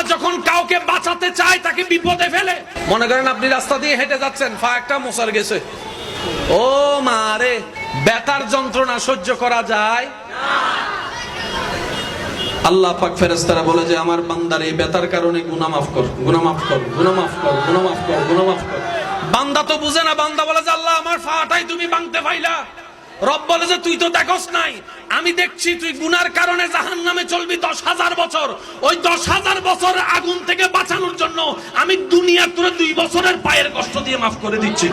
আল্লাহ যখন কাউকে বাঁচাতে চায় তাকে বিপদে ফেলে। মনে করেন আপনি রাস্তা দিয়ে হেঁটে যাচ্ছেন, পা একটা মোচড় গেছে, ও মারে, ব্যথার যন্ত্রণা সহ্য করা যায় না। আল্লাহ পাক ফেরেশতারা বলে যে আমার বান্দার এই ব্যথার কারণে গুনাহ মাফ কর, গুনাহ মাফ কর, গুনাহ মাফ কর, গুনাহ মাফ কর, গুনাহ মাফ কর। বান্দা তো বুঝে না, বান্দা বলে যে আল্লাহ আমার ফাটাই তুমি ভাঙতে পাইলা। রব বলে যে তুই তো দেখোস নাই, আমি দেখছি তুই গুনার কারণে জাহান্নামে চলবি 10,000 বছর। ওই 10,000 বছর আগুন থেকে বাঁচানোর জন্য আমি দুনিয়ার তোরে 2 বছরের পায়ের কষ্ট দিয়ে মাফ করে দিচ্ছি।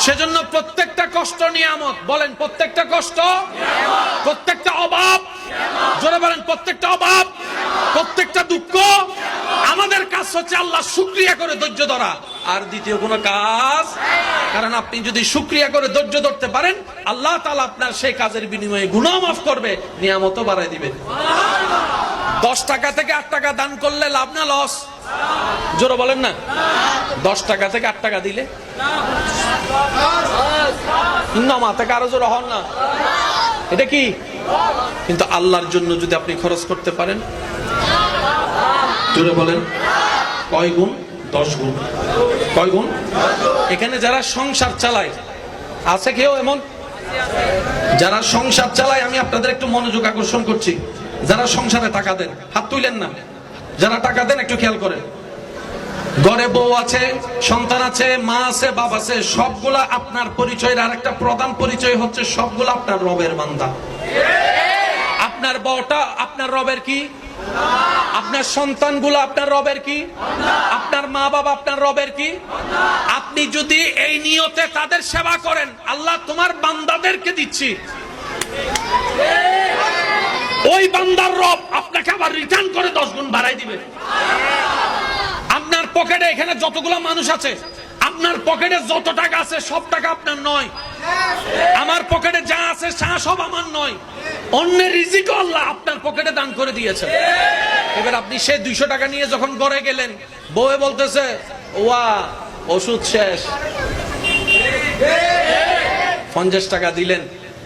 সেজন্য প্রত্যেকটা কষ্ট নিয়ামত। বলেন প্রত্যেকটা কষ্ট নিয়ামত, প্রত্যেকটা অভাব, জোরে বলেন প্রত্যেকটা অভাব, প্রত্যেকটা দুঃখ। আমাদের কাজ হচ্ছে আল্লাহ শুকরিয়া করে ধৈর্য ধরা, আর দ্বিতীয় কোনো কাজ। কারণ আপনি যদি শুকরিয়া করে ধৈর্য ধরতে পারেন, আল্লাহ তাআলা আপনার সেই কাজের বিনিময়ে গুনাহ মাফ করবে, নিয়ামতও বাড়ায় দিবে। 10 টাকা থেকে 8 টাকা দান করলে লাভ না লস? জোরে বলেন না। 10 টাকা থেকে 8 টাকা দিলে থেকে আরো জোর হন না, এটা কি? কিন্তু আল্লাহর জন্য যদি আপনি খরচ করতে পারেন, জোরে বলেন কয় গুণ? 10 গুণ। কয় গুণ? এখানে যারা সংসার চালায়, আছে কেউ এমন? যারা সংসার চালায়, আমি আপনাদের একটু মনোযোগ আকর্ষণ করছি। যারা সংসারে টাকা দেন, হাত তুলেন না। যারা টাকা দেন একটু খেয়াল করেন। ঘরে বউ আছে, সন্তান আছে, মা আছে, বাবা আছে, সবগুলা আপনার পরিচয়ের আর একটা প্রধান পরিচয় হচ্ছে সবগুলা আপনার রবের বান্দা। আপনার বউটা আপনার রবের কি? আপনার সন্তানগুলো আপনার রবের কি? আপনার মা বাবা আপনার রবের কি? আপনি যদি এই নিয়তে তাদের সেবা করেন, আল্লাহ তোমার বান্দাদেরকে দিচ্ছি, ওই বান্দার রব আপনাকে আবার রিটার্ন করে 10 গুণ বাড়াই দিবে। আপনার পকেটে এখানে যতগুলো মানুষ আছে, আপনার পকেটে যত টাকা আছে সব টাকা আপনার নয়। আমার পকেটে যা আছে তা সব আমার নয়। অন্যের রিজিক আল্লাহ আপনার পকেটে দান করে দিয়েছে। এবার আপনি সেই 200 টাকা নিয়ে যখন ঘরে গেলেন, বউয়ে বলতেছে ওয়া ওষুধ শেষ, 50 টাকা দিলেন,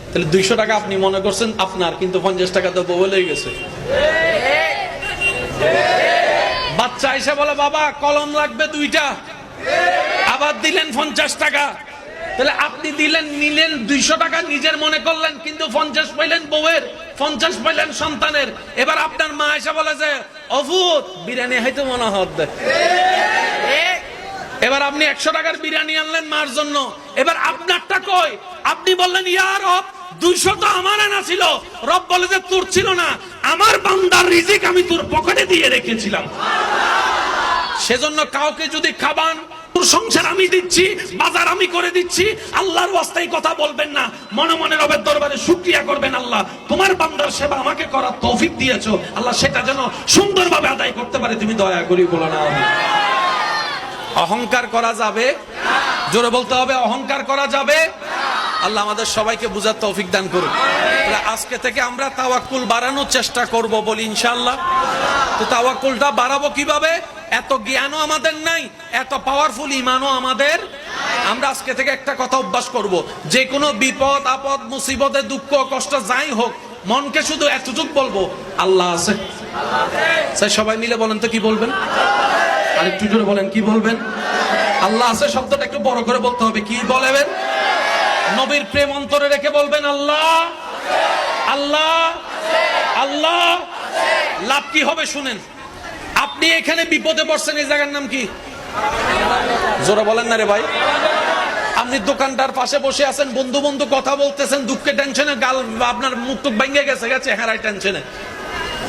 তাহলে 200 টাকা আপনি মনে করছেন আপনার, কিন্তু 50 টাকা তো বউ লয়ে গেছে। বাচ্চা এসে বলে বাবা কলম লাগবে 2টা, আবার দিলেন 50 টাকা। তাহলে আপনি দিলেন, নিলেন 200 টাকা নিজের মনে করলেন, কিন্তু 50 পাইলেন বউয়ের, 50 পাইলেন সন্তানের। এবার আপনার মা এসে বলে যে অভূত বিরিয়ানি হয়তো মনে হচ্ছে। এবার আপনি 100 টাকার বিরিয়ানি আনলেন মার জন্য। এবার আপনারটা কই? আপনি বললেন ইয়া রব 200 তো আমার আনা ছিল। রব বলে যে তোর ছিল না, আমার বান্দার রিজিক আমি তোর পকেটে দিয়ে রেখেছিলাম। সেজন্য কাউকে যদি খাবান, তোর সংসার আমি দিচ্ছি, বাজার আমি করে দিচ্ছি, আল্লাহর ওয়াস্তায় কথা বলবেন না, মনে মনে রবের দরবারে শুকরিয়া করবেন, আল্লাহ তোমার বান্দার সেবা আমাকে করার তৌফিক দিয়েছো, আল্লাহ সেটা যেন সুন্দরভাবে আদায় করতে পারে তুমি দয়া করি বলো না। অহংকার করা যাবে? জোরে বলতে হবে, অহংকার করা যাবে? আল্লাহ আমাদের সবাইকে বুঝার তৌফিক দান করুন। আজকে থেকে আমরা তাওয়াক্কুল বাড়ানোর চেষ্টা করব বলি ইনশাআল্লাহ। তো তাওয়াক্কুলটা বাড়াবো কিভাবে? এত জ্ঞানও আমাদের নাই, এত পাওয়ারফুল ঈমানও আমাদের। আমরা আজকে থেকে একটা কথা অভ্যাস করব, যে কোনো বিপদ আপদ মুসিবতে দুঃখ কষ্ট যাই হোক, মনকে শুধু এতটুকু বলবো আল্লাহ আছে। সবাই মিলে বলেন তো কি বলবেন? আর একটু জোরে বলেন কি বলবেন? আল্লাহ আছে শব্দটা একটু বড় করে বলতে হবে। কি বলবেন? নবীর প্রেম অন্তরে রেখে বলবেন আল্লাহ আল্লাহ আল্লাহ। লাভ কি হবে শুনেন। আপনি এখানে বিপদে পড়ছেন, এই জায়গার নাম কি? জোরে বলেন না রে ভাই। আপনি দোকানটার পাশে বসে আছেন, বন্ধু বন্ধু কথা বলতেছেন, দুঃখে টেনশনে গাল আপনার মুখ টুক ভেঙে গেছে, চেহারায় টেনশনে।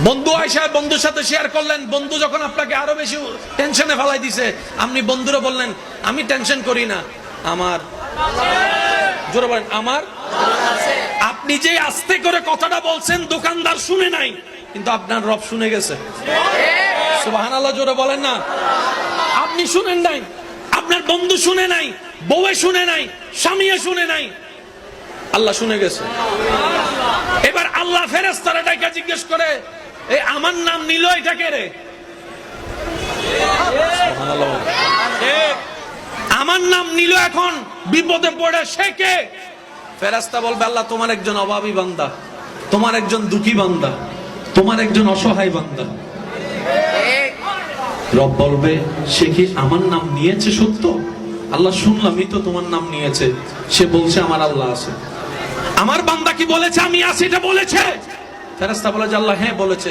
বন্ধু আয়সা বন্ধুর সাথে শেয়ার করলেন, বন্ধু যখন আপনাকে আরো বেশি টেনশনে ফেলাই দিছে, আপনি বন্ধুরা বললেন আমি টেনশন করি না, আমার জোরে বলেন আমার। আপনি যে আস্তে করে কথাটা বলছেন দোকানদার শুনে নাই, কিন্তু আপনার রব শুনে গেছে। সুবহানাল্লাহ জোরে বলেন না। আপনি শুনেন নাই, আপনার বন্ধু শুনে নাই, বউয়ে শুনে নাই, স্বামীয়ে শুনে নাই, আল্লাহ শুনে গেছে। এবার আল্লাহ ফেরেশতারা ডাইকা জিজ্ঞেস করে, এই আমার নাম নিল এটা কে রে? আমার নাম নিল, এখন বিপদে পড়ে সে কে? ফেরেশতা বলবে আল্লাহ তোমার একজন অভাবী বান্দা, তোমার একজন দুঃখী বান্দা, তোমার একজন অসহায় বান্দা। রব বলবে সে কি আমার নাম নিয়েছে সত্য? আল্লাহ শুনলামই তো তোমার নাম নিয়েছে, সে বলছে আমার আল্লাহ আছে। আমার বান্দা কি বলেছে আমি আছি এটা বলেছে? ফেরেশতা বলে যে আল্লাহ হ্যাঁ বলেছে।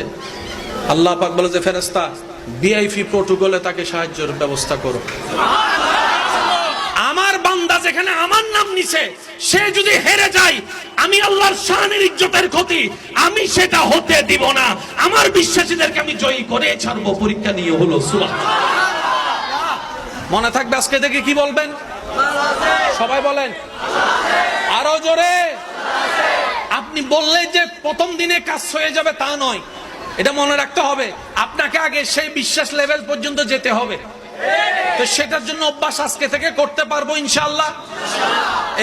আল্লাহ পাক বলে যে ফেরেশতা ভিআইপি প্রটোকলে তাকে সাহায্যের ব্যবস্থা করো। আমার বান্দা যেখানে আমার নাম নিছে সে যদি হেরে যায়, আমি আল্লাহর শানের ইজ্জতের ক্ষতি আমি সেটা হতে দিব না। আমার বিশ্বাসীদেরকে আমি জয়ী করে ছাড়বো। পরীক্ষা নিয়ে হলো সুবহানাল্লাহ। মনে থাকবে আজকে থেকে কি বলবেন? সবাই বলেন আরো জোরে। আপনি বললে যে প্রথম দিনে কাজ হয়ে যাবে তা নয়, এটা মনে রাখতে হবে। আপনাকে আগে সেই বিশ্বাস লেভেল পর্যন্ত যেতে হবে। তো সেটার জন্য অভ্যাস আজকে থেকে করতে পারবো ইনশাআল্লাহ।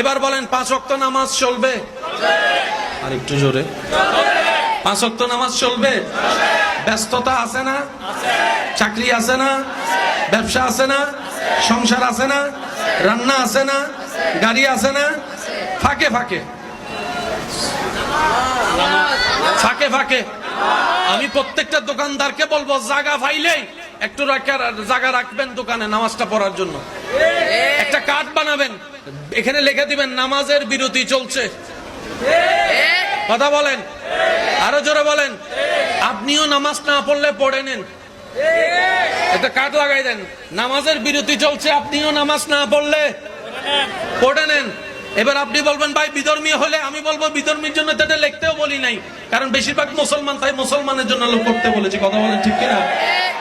এবার বলেন 5 ওয়াক্ত নামাজ চলবে? আর একটু জোরে। 5 ওয়াক্ত নামাজ চলবে? ব্যস্ততা আছে না? চাকরি আছে না? ব্যবসা আছে না? সংসার আছে না? রান্না আছে না? গাড়ি আছে না? ফাঁকে ফাঁকে ফাঁকে ফাঁকে আমি প্রত্যেকটা দোকানদারকে বলবো জায়গা পাইলেই একটু জায়গা রাখবেন দোকানে নামাজটা পড়ার জন্য। একটা কার্ড বানাবেন, এখানে লিখে দিবেন নামাজের বিরতি চলছে। কথা বলেন আরো জোরে বলেন। আপনিও নামাজ না পড়লে পড়ে নেন, একটা কার্ড লাগাই দেন নামাজের বিরতি চলছে, আপনিও নামাজ না পড়লে পড়ে নেন। এবার আপনি বলবেন ভাই বিধর্মী হলে, আমি বলবো বিধর্মীর জন্য এটা লিখতেও বলি নাই, কারণ বেশিরভাগ মুসলমান, তাই মুসলমানের জন্য লোক করতে বলেছি। কথা বলেন ঠিক কিনা?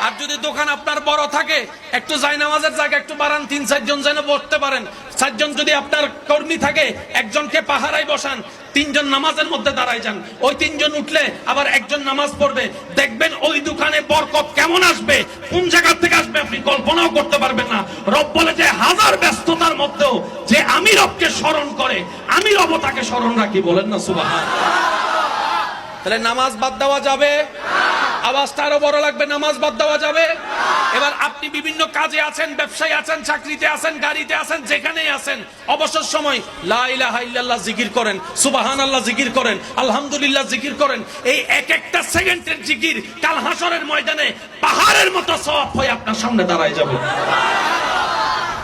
আর যদি দোকান আপনার বড় থাকে একটু জায়নামাজের জায়গা একটু বাড়ান, 3-4 জন যেন বসতে পারেন। 4 জন যদি আপনার কর্মী থাকে একজনকে পাহারায় বসান, 3 জন নামাজের মধ্যে দাঁড়ায় যান। ওই 3 জন উঠলে আবার একজন নামাজ পড়বে, দেখবেন ওই দোকানে বরকত কেমন আসবে, কোন জায়গা থেকে আসবে আপনি কল্পনাও করতে পারবেন না। রব বলে যে হাজার ব্যস্ততার মধ্যেও যে আমি রবকে স্মরণ করে আমি রব তাকে স্মরণ রাখি। বলেন না সুবহানাল্লাহ। তাহলে নামাজ বাদ দেওয়া যাবে? আওয়াজটা আরো বড় লাগবে। নামাজ বাদ দেওয়া যাবে? এবার আপনি বিভিন্ন কাজে আছেন, ব্যবসায় আছেন, চাকরিতে আছেন, গাড়িতে আছেন, যেখানেই আছেন, অবসর সময় লা ইলাহা ইল্লাল্লাহ জিকির করেন, সুবহানাল্লাহ জিকির করেন, আলহামদুলিল্লাহ জিকির করেন। এই এক একটা সেকেন্ডের জিকির কাল হাসরের ময়দানে পাহাড়ের মতো সওয়াব হয়ে আপনার সামনে দাঁড়ায় যাবে।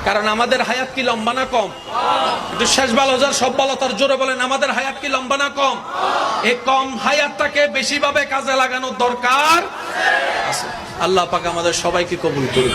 কারণ আমাদের হায়াত কি লম্বা না কম? একটু শেষ ভালো যার সব ভালো তার জোরে বলেন আমাদের হায়াত কি লম্বা না কম? এই কম হায়াতটাকে বেশিভাবে কাজে লাগানোর দরকার আছে। আল্লাহ পাক আমাদের সবাইকে কবুল করুন।